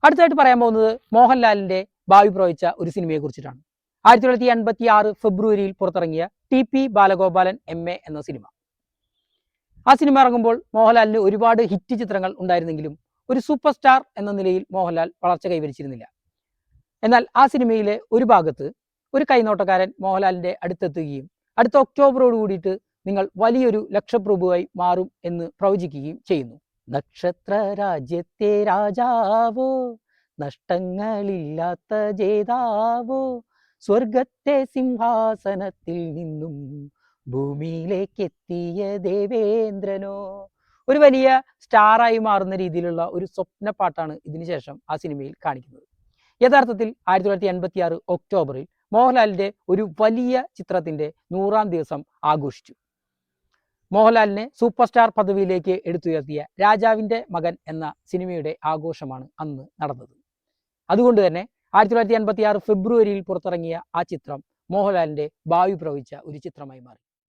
അടുത്തായിട്ട് പറയാൻ പോകുന്നത് മോഹൻലാലിന്റെ ഭാവി പ്രവചിച്ച ഒരു സിനിമയെ കുറിച്ചിട്ടാണ്. 1986 ഫെബ്രുവരിയിൽ പുറത്തിറങ്ങിയ TP ബാലഗോപാലൻ MA എന്ന സിനിമ. ആ സിനിമ ഇറങ്ങുമ്പോൾ മോഹൻലാലിന് ഒരുപാട് ഹിറ്റ് ചിത്രങ്ങൾ ഉണ്ടായിരുന്നെങ്കിലും ഒരു സൂപ്പർ സ്റ്റാർ എന്ന നിലയിൽ മോഹൻലാൽ വളർച്ച കൈവരിച്ചിരുന്നില്ല. എന്നാൽ ആ സിനിമയിലെ ഒരു ഭാഗത്ത് ഒരു കൈനോട്ടക്കാരൻ മോഹൻലാലിന്റെ അടുത്തെത്തുകയും അടുത്ത ഒക്ടോബറോട് കൂടിയിട്ട് നിങ്ങൾ വലിയൊരു ലക്ഷപ്രഭുവായി മാറും എന്ന് പ്രവചിക്കുകയും ചെയ്യുന്നു. നക്ഷത്ര രാജ്യത്തെ രാജാവോ, നഷ്ടങ്ങളില്ലാത്ത ജേതാവോ, സ്വർഗത്തെ സിംഹാസനത്തിൽ നിന്നും ഭൂമിയിലേക്ക് എത്തിയ ദേവേന്ദ്രനോ. ഒരു വലിയ സ്റ്റാറായി മാറുന്ന രീതിയിലുള്ള ഒരു സ്വപ്നപ്പാട്ടാണ് ഇതിനുശേഷം ആ സിനിമയിൽ കാണിക്കുന്നത്. യഥാർത്ഥത്തിൽ 1986 ഒക്ടോബറിൽ മോഹൻലാലിന്റെ ഒരു വലിയ ചിത്രത്തിന്റെ 100ാം ദിവസം ആഘോഷിച്ചു. മോഹൻലാലിനെ സൂപ്പർ സ്റ്റാർ പദവിയിലേക്ക് എടുത്തുയർത്തിയ രാജാവിന്റെ മകൻ എന്ന സിനിമയുടെ ആഘോഷമാണ് അന്ന് നടന്നത്. അതുകൊണ്ട് തന്നെ 1986 ഫെബ്രുവരിയിൽ പുറത്തിറങ്ങിയ ആ ചിത്രം മോഹൻലാലിന്റെ ഭാവി പ്രവചിച്ച ഒരു ചിത്രമായി മാറി.